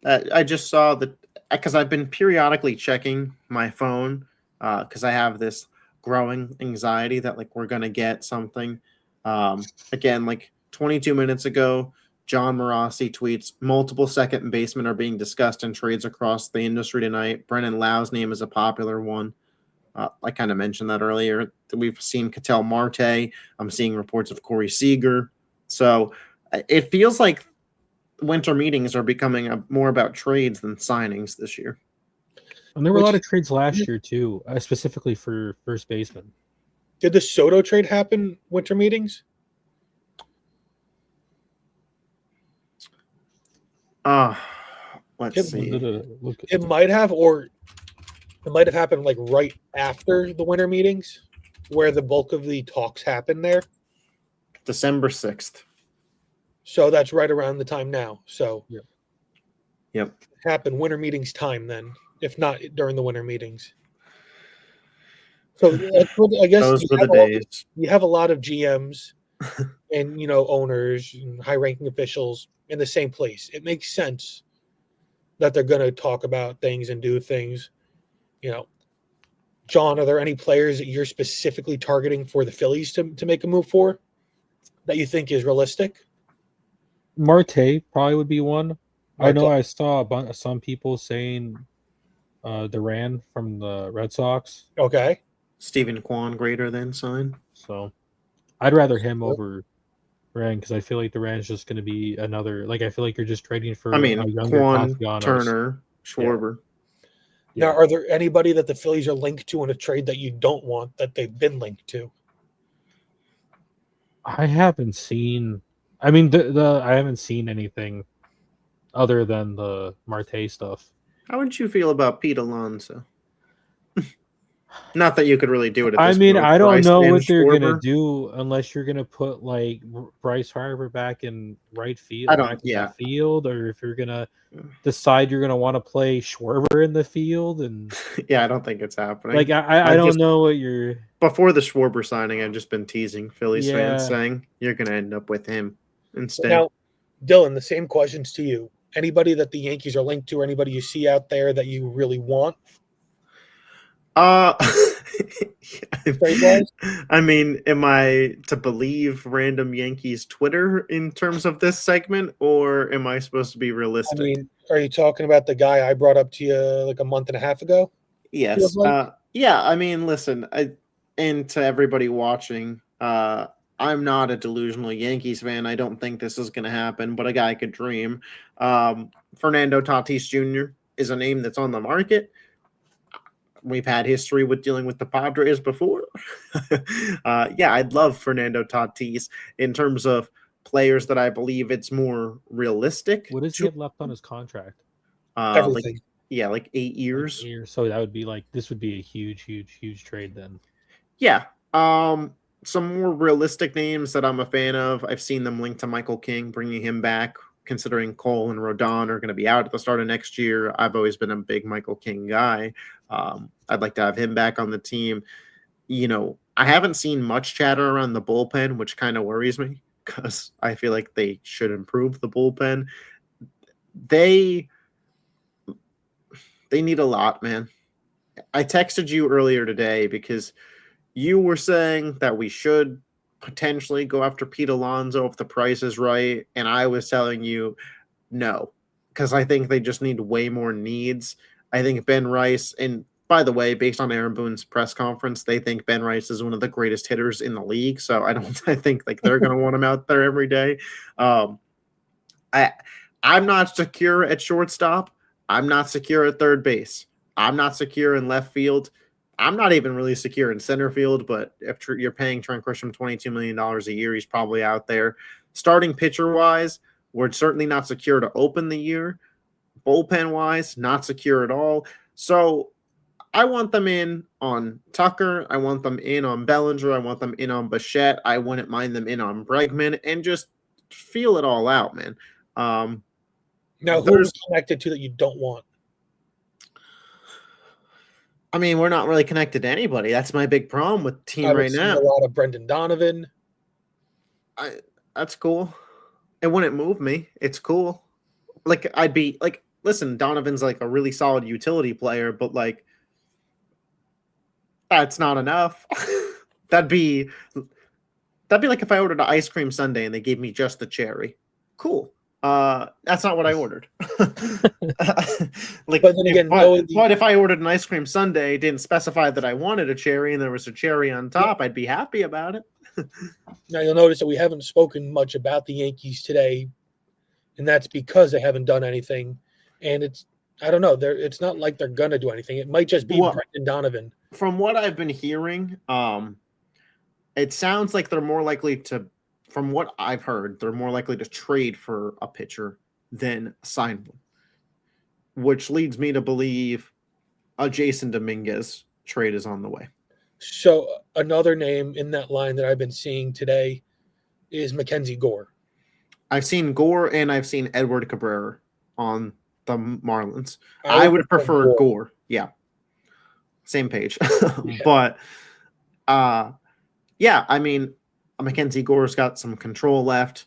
I just saw that because I've been periodically checking my phone because I have this growing anxiety that like we're gonna get something. Again, like 22 minutes ago, John Morossi tweets multiple second basemen are being discussed in trades across the industry tonight. Brennan Lau's name is a popular one. I kind of mentioned that earlier. We've seen Ketel Marte. I'm seeing reports of Corey Seager. So it feels like winter meetings are becoming more about trades than signings this year. And there were a lot of trades last year, too, specifically for first baseman. Did the Soto trade happen winter meetings? Let's see. It might have, or it might have happened like right after the winter meetings where the bulk of the talks happen there. December 6th. So that's right around the time now. So Yep. Happen winter meetings time then, if not during the winter meetings. So that's what, I guess Those were the days. You have a lot of GMs and owners and high-ranking officials in the same place. It makes sense that they're going to talk about things and do things. John, are there any players that you're specifically targeting for the Phillies to make a move for that you think is realistic? Marte probably would be one. Marte. I know I saw some people saying Duran from the Red Sox. Okay. Stephen Kwan greater than sign. So I'd rather him over Duran because I feel like Duran's just going to be another. Like I feel like you're just trading for a younger Kwan, Castellanos. Turner, Schwarber. Now, are there anybody that the Phillies are linked to in a trade that you don't want that they've been linked to? I haven't seen. I mean, I haven't seen anything other than the Marte stuff. How would you feel about Pete Alonso? Not that you could really do it at I this mean, point. I don't Bryce know and what they're gonna Schwarber. do unless you're gonna put like Bryce Harper back in right field, I don't- back in yeah. left field, or if you're gonna decide you're gonna want to play Schwarber in the field, and Yeah, I don't think it's happening. like I I don't just- know what you're. Before the Schwarber signing, I've just been teasing Phillies fans, Yeah. saying you're going to end up with him instead. Now, Dylan, the same questions to you. Anybody that the Yankees are linked to, or anybody you see out there that you really want? Trade-wise? I mean, am I to believe random Yankees Twitter in terms of this segment, or am I supposed to be I realistic? mean, are you talking about the guy I brought up to you like a month and a half ago? Yes. feels like? Yeah, I mean, listen, and to everybody watching, I'm not a delusional Yankees fan. I don't think this is going to happen, but a guy could dream. Fernando Tatis Jr. is a name that's on the market. We've had history with dealing with the Padres before. Yeah, I'd love Fernando Tatis in terms of players that I believe it's more realistic. What does he have left on his contract? Everything. Like 8 years. Like, years. So that would be like this would be a huge trade then. Yeah. Some more realistic names that I'm a fan of. I've seen them linked to Michael King, bringing him back, considering Cole and Rodon are going to be out at the start of next year. I've always been a big Michael King guy. I'd like to have him back on the team. You know, I haven't seen much chatter around the bullpen, which kind of worries me because I feel like they should improve the bullpen. They need a lot, man. I texted you earlier today because you were saying that we should potentially go after Pete Alonso if the price is right, and I was telling you no, because I think they just need way more needs. I think Ben Rice, and by the way, based on Aaron Boone's press conference, they think Ben Rice is one of the greatest hitters in the league. So I think like they're going to want him out there every day. I'm not secure at shortstop. I'm not secure at third base. I'm not secure in left field. I'm not even really secure in center field, but if you're paying Trent Grisham $22 million a year, he's probably out there. Starting pitcher-wise, we're certainly not secure to open the year. Bullpen-wise, not secure at all. So I want them in on Tucker. I want them in on Bellinger. I want them in on Bichette. I wouldn't mind them in on Bregman, and just feel it all out, man. Now, who's connected to that you don't want? I mean, we're not really connected to anybody. That's my big problem with the team right now. A lot of Brendan Donovan. That's cool. It wouldn't move me. It's cool. Like, I'd be like, listen, Donovan's like a really solid utility player, but like, that's not enough. That'd be like if I ordered an ice cream sundae and they gave me just the cherry. Cool. That's not what I ordered. Like, but then again, but if I ordered an ice cream sundae, didn't specify that I wanted a cherry, and there was a cherry on top, I'd be happy about it. Now you'll notice that we haven't spoken much about the Yankees today, and that's because they haven't done anything. And I don't know, it's not like they're gonna do anything. It might just be Brendan Donovan. From what I've been hearing, it sounds like they're more likely to. From what I've heard, they're more likely to trade for a pitcher than sign one, which leads me to believe a Jason Dominguez trade is on the way. So another name in that line that I've been seeing today is Mackenzie Gore. I've seen Gore and I've seen Edward Cabrera on the Marlins. I would prefer Gore. Yeah. Same page. Yeah. But yeah, I mean, Mackenzie Gore's got some control left,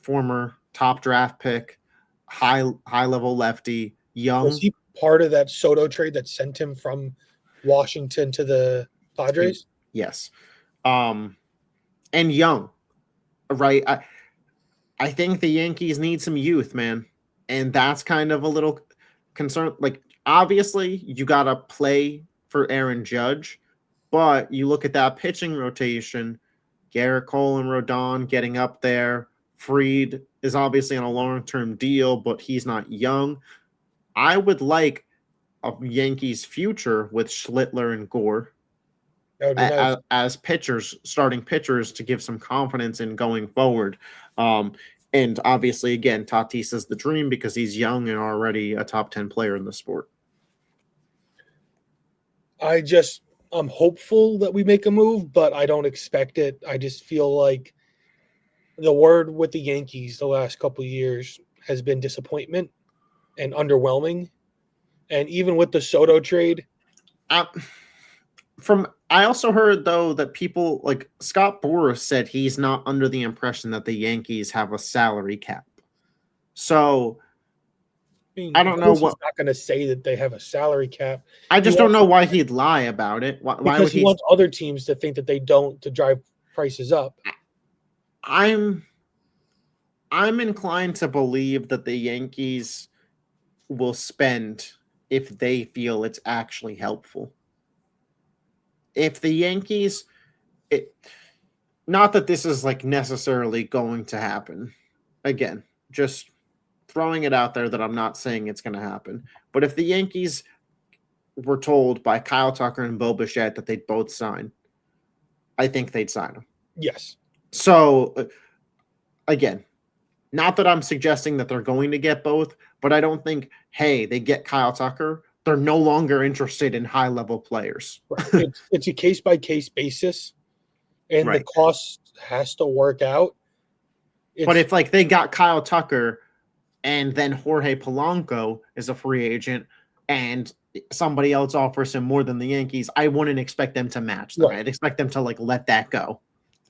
former top draft pick, high level lefty, young. Was he part of that Soto trade that sent him from Washington to the Padres? Yes. And young, right? I think the Yankees need some youth, man. And that's kind of a little concern. Like, obviously, you got to play for Aaron Judge, but you look at that pitching rotation, Garrett Cole and Rodon getting up there. Fried is obviously on a long-term deal, but he's not young. I would like a Yankees future with Schlittler and Gore as pitchers, starting pitchers, to give some confidence in going forward. And obviously, again, Tatis is the dream because he's young and already a top 10 player in the sport. I just I'm hopeful that we make a move, but I don't expect it. I just feel like the word with the Yankees the last couple of years has been disappointment and underwhelming. And even with the Soto trade, I also heard though that people like Scott Boras said he's not under the impression that the Yankees have a salary cap. So I don't know he's what. not going to say that they have a salary cap. I just don't know why he'd lie about it. Why Because would he wants other teams to think that they don't, to drive prices up. I'm inclined to believe that the Yankees will spend if they feel it's actually helpful. If the Yankees, not that this is like necessarily going to happen. Again, just throwing it out there that I'm not saying it's going to happen. But if the Yankees were told by Kyle Tucker and Bo Bichette that they'd both sign, I think they'd sign them. Yes. So, again, not that I'm suggesting that they're going to get both, but I don't think, hey, they get Kyle Tucker, they're no longer interested in high-level players. It's a case-by-case basis, and Right. the cost has to work out. But if like they got Kyle Tucker and then Jorge Polanco is a free agent and somebody else offers him more than the Yankees, I wouldn't expect them to match them. Right. I'd expect them to like let that go.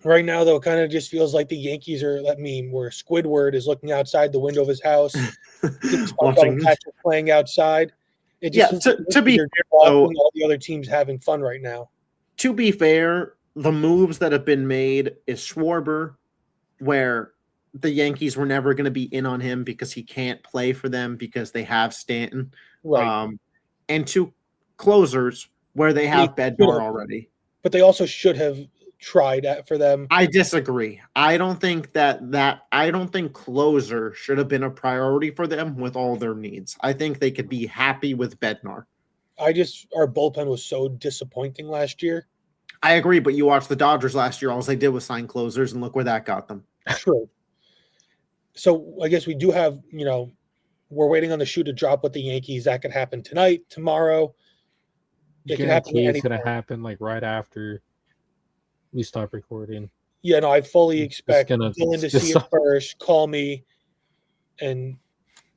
Right now, though, it kind of just feels like the Yankees are that meme where Squidward is looking outside the window of his house, Watching. Patrick playing outside. It Yeah, just to be watching all the other teams having fun right now. To be fair, the moves that have been made is Schwarber, where the Yankees were never going to be in on him because he can't play for them because they have Stanton. Right. And 2 closers where they have Bednar already. But they also should have tried for them. I disagree. I don't think I don't think closer should have been a priority for them with all their needs. I think they could be happy with Bednar. Our bullpen was so disappointing last year. I agree, but you watched the Dodgers last year. All they did was sign closers, and look where that got them. True. So I guess we do have, we're waiting on the shoe to drop with the Yankees. That could happen tonight, tomorrow. It could happen. It's going to happen like right after we stop recording. Yeah, no, I fully expect Dylan to see it first, call me, and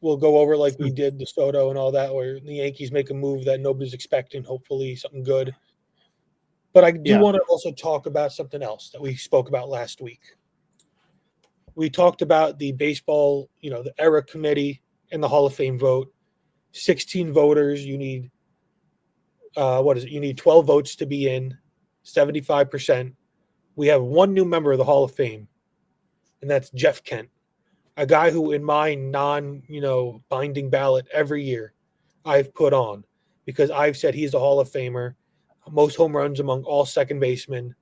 we'll go over like we did the Soto and all that, where the Yankees make a move that nobody's expecting, hopefully something good. But I do want to also talk about something else that we spoke about last week. We talked about the baseball, the era committee and the Hall of Fame vote. 16 voters. You need, You need 12 votes to be in, 75%. We have one new member of the Hall of Fame, and that's Jeff Kent, a guy who in my binding ballot every year I've put on because I've said he's a Hall of Famer, most home runs among all second basemen.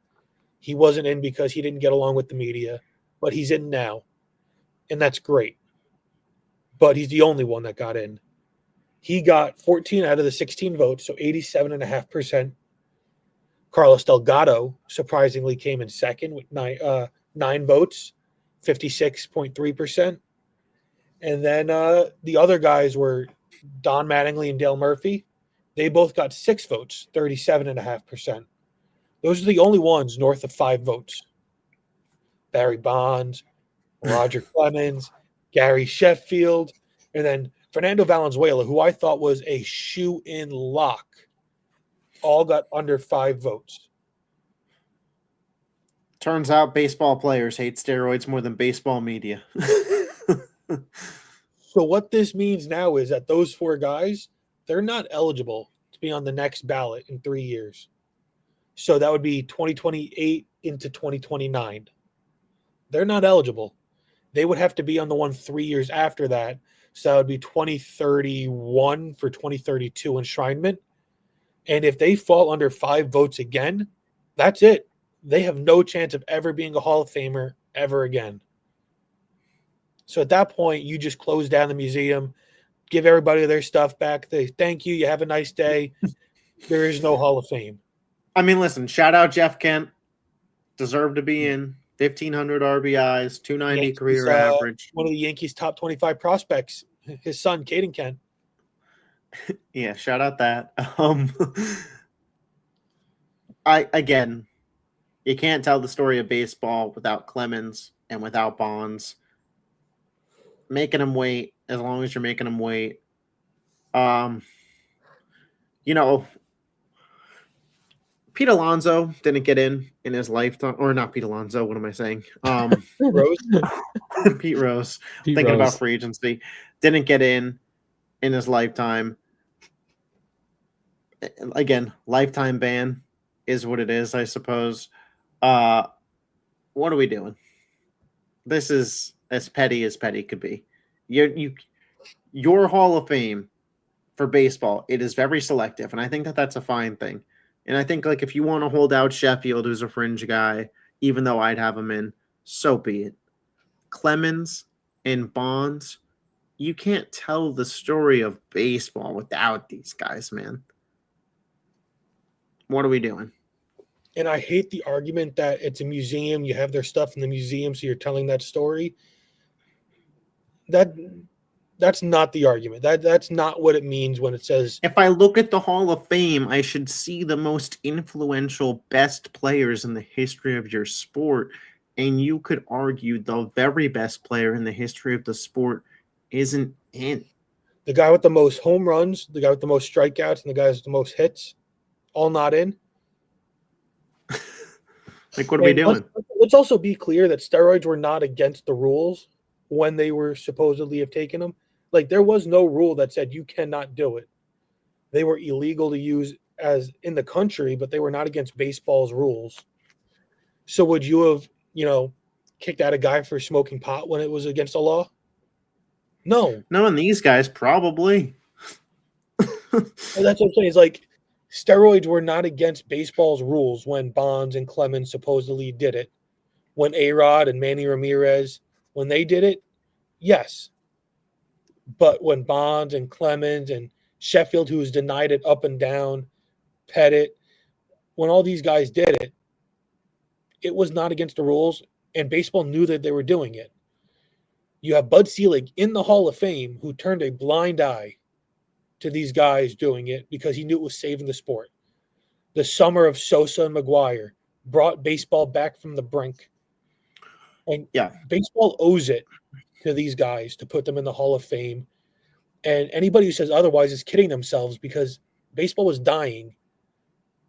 He wasn't in because he didn't get along with the media, but he's in now, and that's great. But he's the only one that got in. He got 14 out of the 16 votes, so 87.5%. Carlos Delgado surprisingly came in second with 9 votes, 56.3%. And then the other guys were Don Mattingly and Dale Murphy. They both got 6 votes, 37.5%. Those are the only ones north of 5 votes. Barry Bonds, Roger Clemens, Gary Sheffield, and then Fernando Valenzuela, who I thought was a shoe-in lock, all got under 5 votes. Turns out baseball players hate steroids more than baseball media. So what this means now is that those 4 guys, they're not eligible to be on the next ballot in 3 years. So that would be 2028 into 2029. They're not eligible. They would have to be on the one 3 years after that. So that would be 2031 for 2032 enshrinement. And if they fall under 5 votes again, that's it. They have no chance of ever being a Hall of Famer ever again. So at that point, you just close down the museum, give everybody their stuff back. They thank you. You have a nice day. There is no Hall of Fame. I mean, listen, shout out Jeff Kent. Deserved to be in. 1,500 RBIs, 290 career average. One of the Yankees' top 25 prospects. His son, Caden Kent. Yeah, shout out that. You can't tell the story of baseball without Clemens and without Bonds. Making them wait as long as you're making them wait. You know, Pete Alonso didn't get in his lifetime, or not Pete Alonso. What am I saying? Rose. Pete Rose. Pete Thinking about Rose. free agency, didn't get in his lifetime. Again, lifetime ban is what it is, I suppose. What are we doing? This is as petty could be. Your Hall of Fame for baseball, it is very selective, and I think that that's a fine thing. And I think like if you want to hold out Sheffield, who's a fringe guy, even though I'd have him in, so be it. Clemens and Bonds, you can't tell the story of baseball without these guys, man. What are we doing? And I hate the argument that it's a museum, you have their stuff in the museum, so you're telling that story. That's not the argument. That's not what it means when it says If I look at the Hall of Fame, I should see the most influential, best players in the history of your sport. And you could argue the very best player in the history of the sport isn't in. the guy with the most home runs, the guy with the most strikeouts, and the guys with the most hits, all not in. Like, what are we And doing? let's also be clear that steroids were not against the rules when they were supposedly have taken them. Like there was no rule that said you cannot do it. They were illegal to use as in the country, but they were not against baseball's rules. So would you have, kicked out a guy for smoking pot when it was against the law? No. No, and these guys probably. And that's what I'm saying. Is like steroids were not against baseball's rules when Bonds and Clemens supposedly did it. When A-Rod and Manny Ramirez, when they did it, yes. But when Bonds and Clemens and Sheffield, who was denied it up and down, Pettit, when all these guys did it, it was not against the rules, and baseball knew that they were doing it. You have Bud Selig in the Hall of Fame who turned a blind eye to these guys doing it because he knew it was saving the sport. The summer of Sosa and McGuire brought baseball back from the brink. And baseball owes it to these guys to put them in the Hall of Fame. And anybody who says otherwise is kidding themselves because baseball was dying.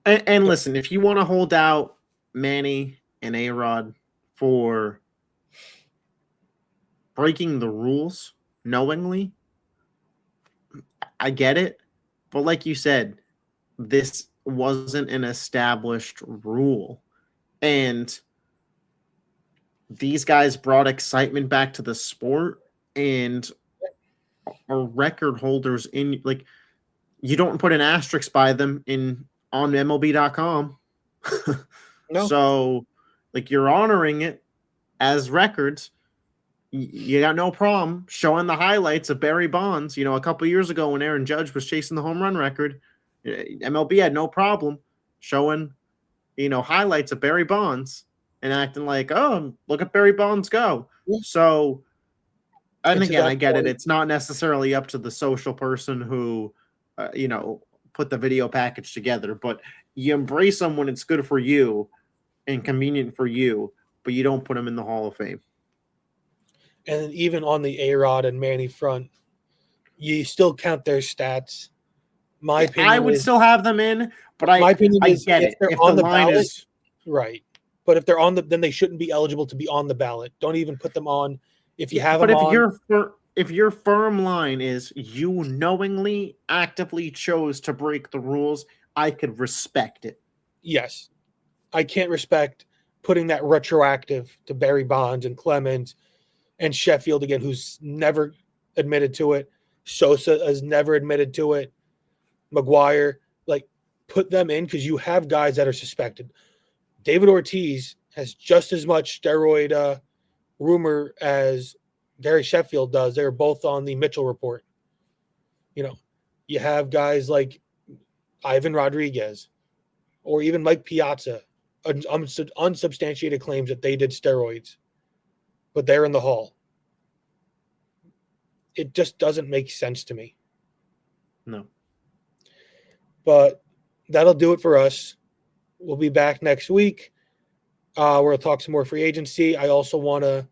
And listen, if you want to hold out Manny and A-Rod for breaking the rules knowingly, I get it. But like you said, this wasn't an established rule. And these guys brought excitement back to the sport and are record holders in, like, you don't put an asterisk by them on MLB.com. No. So, like, you're honoring it as records. You got no problem showing the highlights of Barry Bonds. A couple years ago when Aaron Judge was chasing the home run record, MLB had no problem showing, highlights of Barry Bonds and acting like, oh, look at Barry Bonds go. Yeah. So, and again, I get it. It's not necessarily up to the social person who, put the video package together, but you embrace them when it's good for you and convenient for you, but you don't put them in the Hall of Fame. And even on the A-Rod and Manny front, you still count their stats. My opinion I would still have them in, but my opinion is get if they're on the ballot, right. But if they're on then they shouldn't be eligible to be on the ballot. Don't even put them on. If you have them on. If your firm line is you knowingly, actively chose to break the rules, I could respect it. Yes. I can't respect putting that retroactive to Barry Bonds and Clemens and Sheffield again, who's never admitted to it. Sosa has never admitted to it. McGuire, like, put them in because you have guys that are suspected. David Ortiz has just as much steroid rumor as Gary Sheffield does. They're both on the Mitchell report. You have guys like Ivan Rodriguez or even Mike Piazza, unsubstantiated claims that they did steroids, but they're in the Hall. It just doesn't make sense to me. No. But that'll do it for us. We'll be back next week. We'll talk some more free agency. I also want to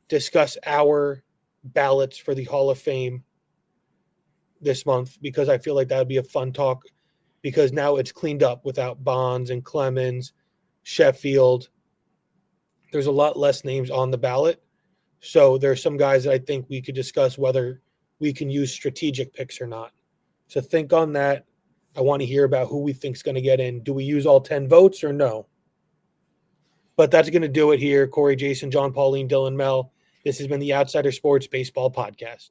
discuss our ballots for the Hall of Fame this month because I feel like that would be a fun talk because now it's cleaned up without Bonds and Clemens, Sheffield. There's a lot less names on the ballot. So there's some guys that I think we could discuss whether we can use strategic picks or not. So think on that. I want to hear about who we think is going to get in. Do we use all 10 votes or no? But that's going to do it here. Corey, Jason, John, Pauline, Dylan, Mel. This has been the Outsider Sports Baseball Podcast.